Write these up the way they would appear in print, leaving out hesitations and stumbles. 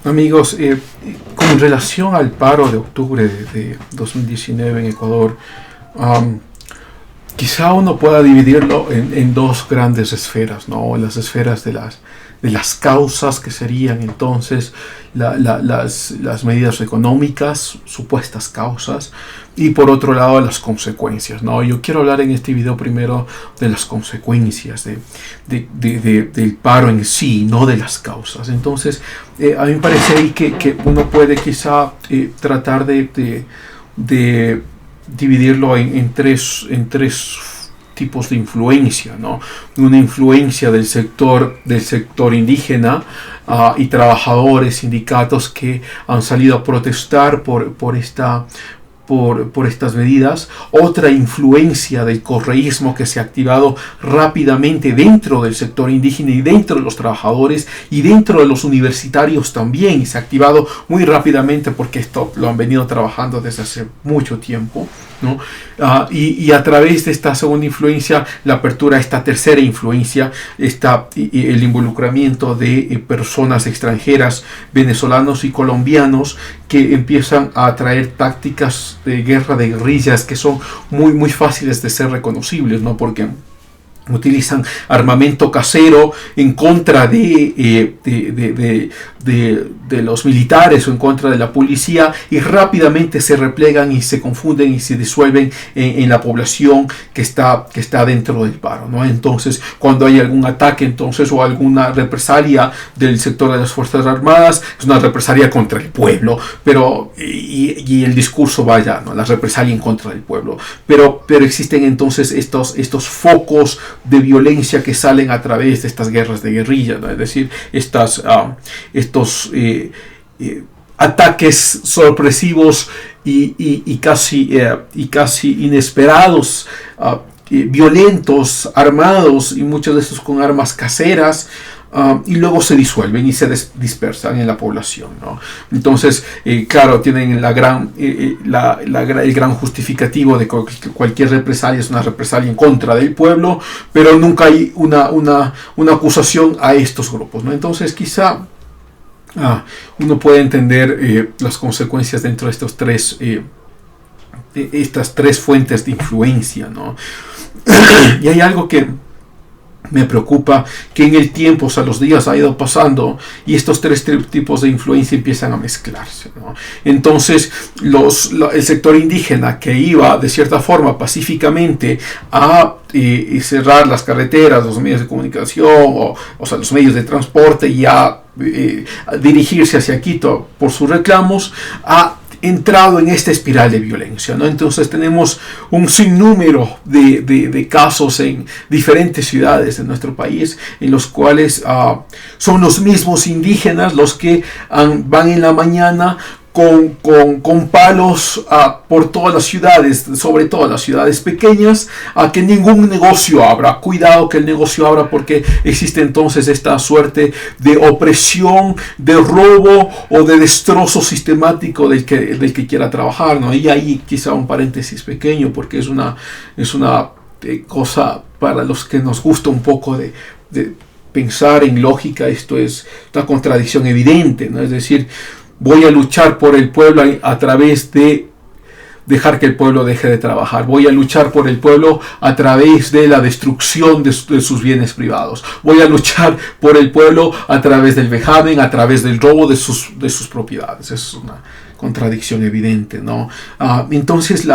Amigos, con relación al paro de octubre de 2019 en Ecuador, quizá uno pueda dividirlo en dos grandes esferas, ¿no? Las esferas de las causas, que serían entonces las medidas económicas, supuestas causas, y por otro lado las consecuencias, ¿no? Yo quiero hablar en este video primero de las consecuencias del paro en sí, no de las causas. Entonces, a mí me parece ahí que uno puede quizá tratar de dividirlo en tres tipos de influencia, ¿no? Una influencia del sector indígena y trabajadores, sindicatos que han salido a protestar por estas medidas. Otra influencia del correísmo que se ha activado rápidamente dentro del sector indígena y dentro de los trabajadores y dentro de los universitarios también, y se ha activado muy rápidamente porque esto lo han venido trabajando desde hace mucho tiempo, ¿no? Y a través de esta segunda influencia, la apertura a esta tercera influencia, el involucramiento de personas extranjeras, venezolanos y colombianos, que empiezan a traer tácticas de guerra de guerrillas que son muy fáciles de ser reconocibles, ¿no? Porque utilizan armamento casero en contra de los militares o en contra de la policía, y rápidamente se replegan y se confunden y se disuelven en la población que está dentro del paro, ¿no? Entonces, cuando hay algún ataque entonces o alguna represalia del sector de las Fuerzas Armadas, es una represalia contra el pueblo, y el discurso va allá, ¿no? La represalia en contra del pueblo, pero existen entonces estos focos de violencia que salen a través de estas guerras de guerrilla, ¿no? Es decir, estos ataques sorpresivos y casi inesperados, violentos, armados, y muchos de estos con armas caseras. Y luego se disuelven y se dispersan en la población, ¿no? Entonces, claro, tienen el gran justificativo de que cualquier represalia es una represalia en contra del pueblo, pero nunca hay una acusación a estos grupos, ¿no? Entonces, quizá uno puede entender las consecuencias dentro de estas tres fuentes de influencia, ¿no? Y hay algo que me preocupa, que en el tiempo, o sea, los días ha ido pasando y estos tres tipos de influencia empiezan a mezclarse, ¿no? Entonces, el sector indígena, que iba de cierta forma pacíficamente a cerrar las carreteras, los medios de comunicación, o sea, los medios de transporte, y a dirigirse hacia Quito por sus reclamos, ha entrado en esta espiral de violencia, ¿no? Entonces tenemos un sinnúmero de casos en diferentes ciudades de nuestro país, en los cuales son los mismos indígenas los que van en la mañana con palos por todas las ciudades, sobre todo las ciudades pequeñas, a que ningún negocio abra. Cuidado que el negocio abra, porque existe entonces esta suerte de opresión, de robo o de destrozo sistemático del que quiera trabajar, ¿no? Y ahí quizá un paréntesis pequeño, porque es una cosa para los que nos gusta un poco de pensar en lógica. Esto es una contradicción evidente, ¿no? Es decir, voy a luchar por el pueblo a través de dejar que el pueblo deje de trabajar. Voy a luchar por el pueblo a través de la destrucción de sus bienes privados. Voy a luchar por el pueblo a través del vejamen, a través del robo de sus propiedades. Es una contradicción evidente, ¿no? Entonces,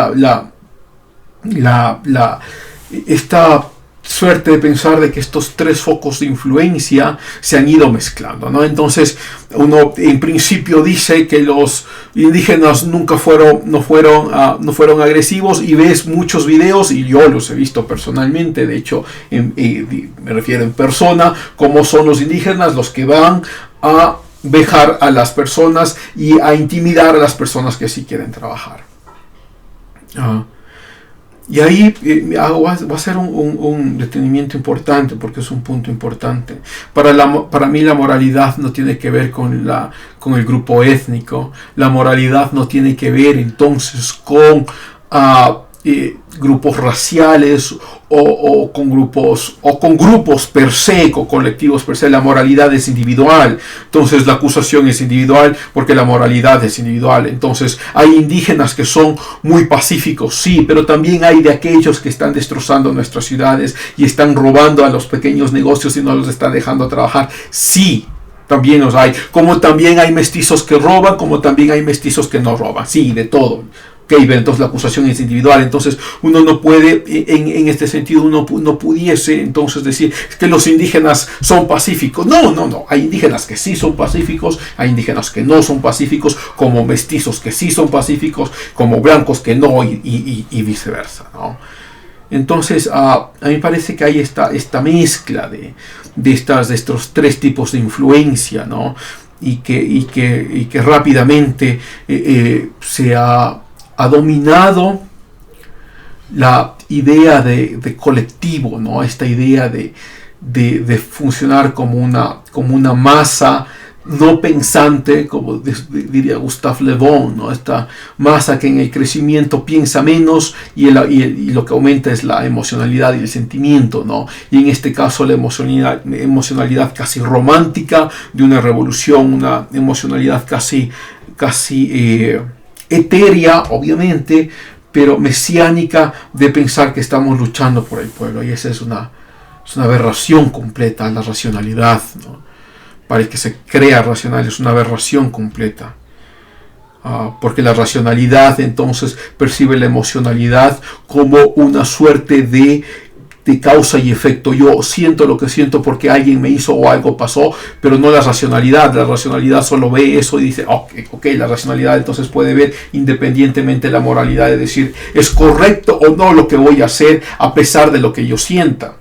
esta suerte de pensar de que estos tres focos de influencia se han ido mezclando, ¿no? Entonces, uno en principio dice que los indígenas no fueron agresivos, y ves muchos videos, y yo los he visto personalmente, de hecho, me refiero en persona, cómo son los indígenas los que van a vejar a las personas y a intimidar a las personas que sí quieren trabajar. Y ahí va a ser un detenimiento importante, porque es un punto importante. Para mí la moralidad no tiene que ver con el grupo étnico. La moralidad no tiene que ver entonces con grupos raciales o con grupos per se, con colectivos per se. La moralidad es individual, entonces la acusación es individual porque la moralidad es individual. Entonces hay indígenas que son muy pacíficos, sí, pero también hay de aquellos que están destrozando nuestras ciudades y están robando a los pequeños negocios y no los están dejando trabajar, sí. También los hay, como también hay mestizos que roban, como también hay mestizos que no roban, sí, de todo. Entonces la acusación es individual. Entonces uno no puede, en este sentido, uno no pudiese entonces decir que los indígenas son pacíficos. No. Hay indígenas que sí son pacíficos, hay indígenas que no son pacíficos, como mestizos que sí son pacíficos, como blancos que no, y viceversa, ¿no? Entonces a mí me parece que hay esta mezcla de estos tres tipos de influencia, ¿no? Y que rápidamente se ha dominado la idea de colectivo, ¿no? Esta idea de funcionar como una masa no pensante, como diría Gustave Le Bon, ¿no? Esta masa que en el crecimiento piensa menos y lo que aumenta es la emocionalidad y el sentimiento, ¿no? Y en este caso la emocionalidad casi romántica de una revolución, una emocionalidad casi etérea, obviamente, pero mesiánica, de pensar que estamos luchando por el pueblo. Y esa es una aberración completa, la racionalidad, ¿no? Para el que se crea racional es una aberración completa, porque la racionalidad entonces percibe la emocionalidad como una suerte de causa y efecto. Yo siento lo que siento porque alguien me hizo o algo pasó, pero no la racionalidad. La racionalidad solo ve eso y dice, ok, la racionalidad entonces puede ver independientemente de la moralidad, de decir, es correcto o no lo que voy a hacer a pesar de lo que yo sienta.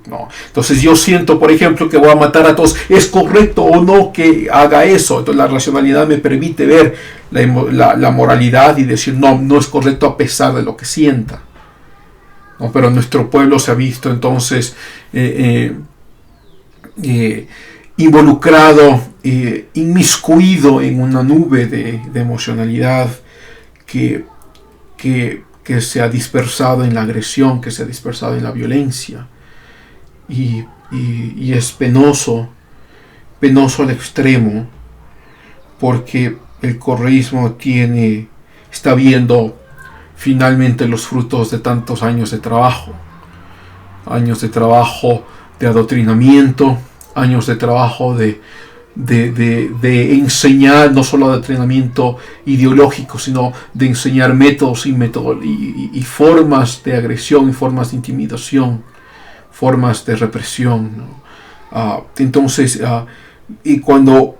No. Entonces yo siento, por ejemplo, que voy a matar a todos. ¿Es correcto o no que haga eso? Entonces la racionalidad me permite ver la moralidad y decir, no es correcto a pesar de lo que sienta. No, pero nuestro pueblo se ha visto entonces involucrado, inmiscuido en una nube de emocionalidad que se ha dispersado en la agresión, que se ha dispersado en la violencia. Y es penoso al extremo, porque el correísmo está viendo finalmente los frutos de tantos años de trabajo de adoctrinamiento, años de trabajo de enseñar, no solo adoctrinamiento ideológico, sino de enseñar métodos y formas de agresión y formas de intimidación, formas de represión, ¿no? Entonces, y cuando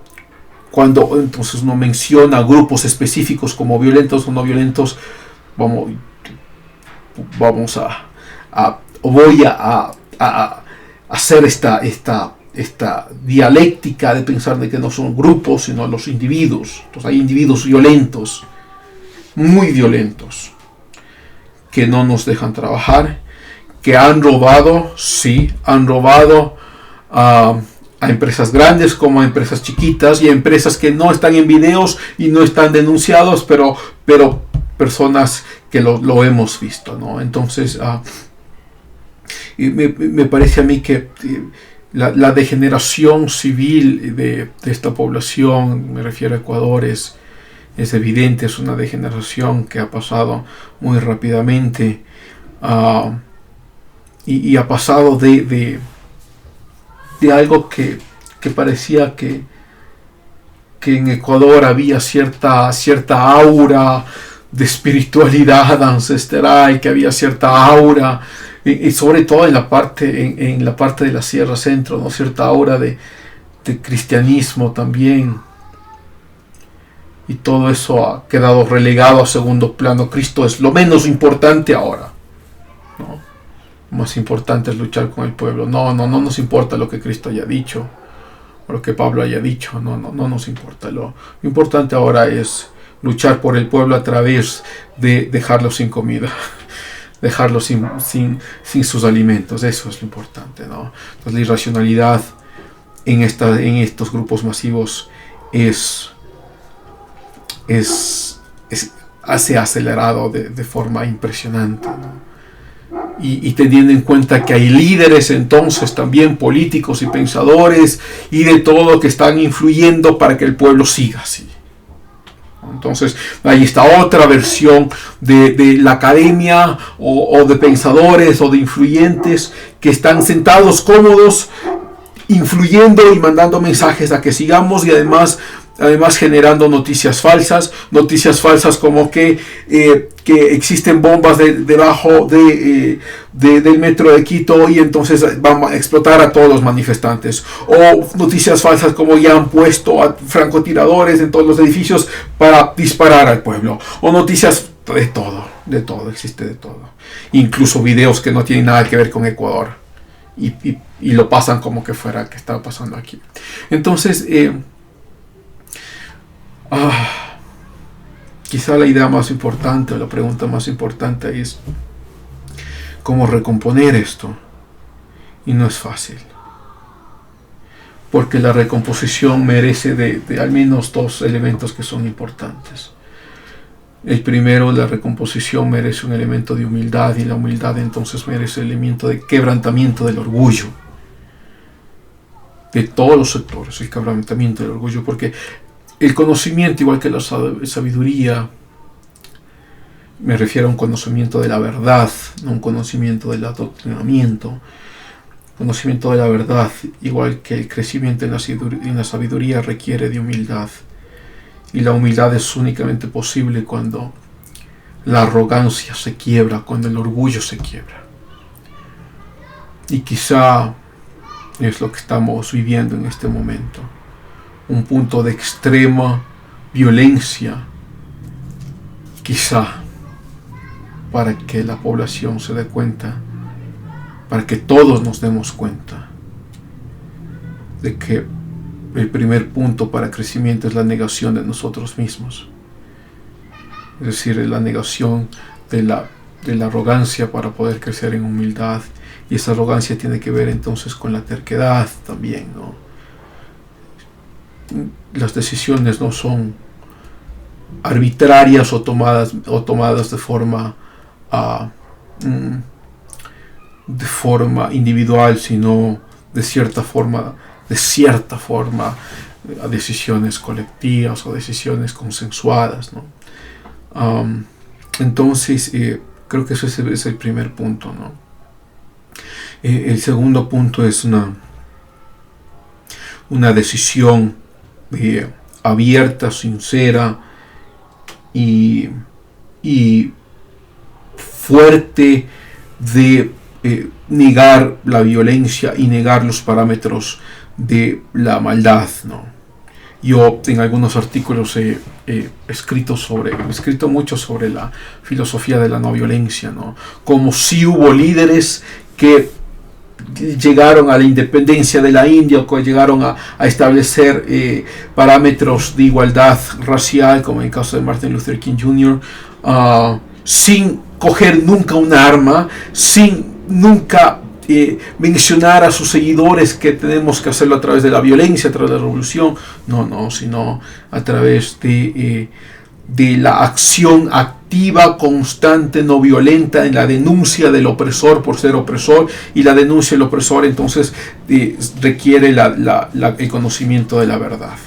entonces uno menciona grupos específicos como violentos o no violentos, voy a hacer esta dialéctica de pensar de que no son grupos sino los individuos. Entonces hay individuos violentos, muy violentos, que no nos dejan trabajar, que han robado a empresas grandes como a empresas chiquitas, y a empresas que no están en videos y no están denunciados, pero personas que lo hemos visto, ¿no? Entonces me parece a mí que la degeneración civil de esta población, me refiero a Ecuador, es evidente. Es una degeneración que ha pasado muy rápidamente, y ha pasado de algo que parecía que en Ecuador había cierta aura de espiritualidad ancestral, que había cierta aura, y sobre todo en la parte de la Sierra Centro, ¿no? Cierta aura de cristianismo también, y todo eso ha quedado relegado a segundo plano. Cristo es lo menos importante ahora, ¿no? Lo más importante es luchar con el pueblo. No nos importa lo que Cristo haya dicho o lo que Pablo haya dicho, no nos importa. Lo importante ahora es luchar por el pueblo a través de dejarlo sin comida, dejarlo sin sus alimentos. Eso es lo importante, ¿no? Entonces la irracionalidad en estos grupos masivos es se ha acelerado de forma impresionante, ¿no? Y teniendo en cuenta que hay líderes entonces también políticos y pensadores y de todo que están influyendo para que el pueblo siga así. Entonces ahí está otra versión de la academia o de pensadores o de influyentes que están sentados cómodos influyendo y mandando mensajes a que sigamos, y además generando noticias falsas como que existen bombas debajo del metro de Quito y entonces van a explotar a todos los manifestantes, o noticias falsas como ya han puesto a francotiradores en todos los edificios para disparar al pueblo, o noticias de todo, existe de todo, incluso videos que no tienen nada que ver con Ecuador y lo pasan como que fuera que estaba pasando aquí. Entonces quizá la idea más importante o la pregunta más importante es cómo recomponer esto, y no es fácil, porque la recomposición merece de al menos dos elementos que son importantes. El primero, la recomposición merece un elemento de humildad, y la humildad entonces merece el elemento de quebrantamiento del orgullo de todos los sectores, el quebrantamiento del orgullo, porque el conocimiento, igual que la sabiduría, me refiero a un conocimiento de la verdad, no un conocimiento del adoctrinamiento. Conocimiento de la verdad, igual que el crecimiento en la sabiduría, requiere de humildad. Y la humildad es únicamente posible cuando la arrogancia se quiebra, cuando el orgullo se quiebra. Y quizá es lo que estamos viviendo en este momento. Un punto de extrema violencia, quizá para que la población se dé cuenta, para que todos nos demos cuenta de que el primer punto para crecimiento es la negación de nosotros mismos, es decir, la negación de la arrogancia para poder crecer en humildad, y esa arrogancia tiene que ver entonces con la terquedad también, ¿no? Las decisiones no son arbitrarias o tomadas de forma individual, sino de cierta forma a decisiones colectivas o decisiones consensuadas, ¿no? Entonces creo que ese es el primer punto, ¿no? El segundo punto es una decisión abierta, sincera y fuerte de negar la violencia y negar los parámetros de la maldad, ¿no? Yo en algunos artículos he escrito mucho sobre la filosofía de la no violencia, ¿no? Como si hubo líderes que llegaron a la independencia de la India, o que llegaron a establecer parámetros de igualdad racial, como en el caso de Martin Luther King Jr., sin coger nunca un arma, sin nunca mencionar a sus seguidores que tenemos que hacerlo a través de la violencia, a través de la revolución, sino a través de la acción activa, constante, no violenta, en la denuncia del opresor por ser opresor, y la denuncia del opresor entonces requiere el conocimiento de la verdad,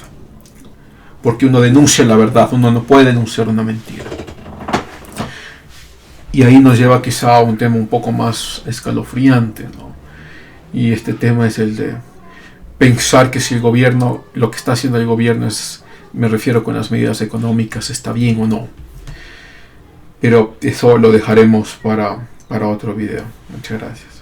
porque uno denuncia la verdad, uno no puede denunciar una mentira. Y ahí nos lleva quizá a un tema un poco más escalofriante, ¿no? Y este tema es el de pensar que si el gobierno, lo que está haciendo el gobierno me refiero con las medidas económicas, está bien o no. Pero eso lo dejaremos para otro video. Muchas gracias.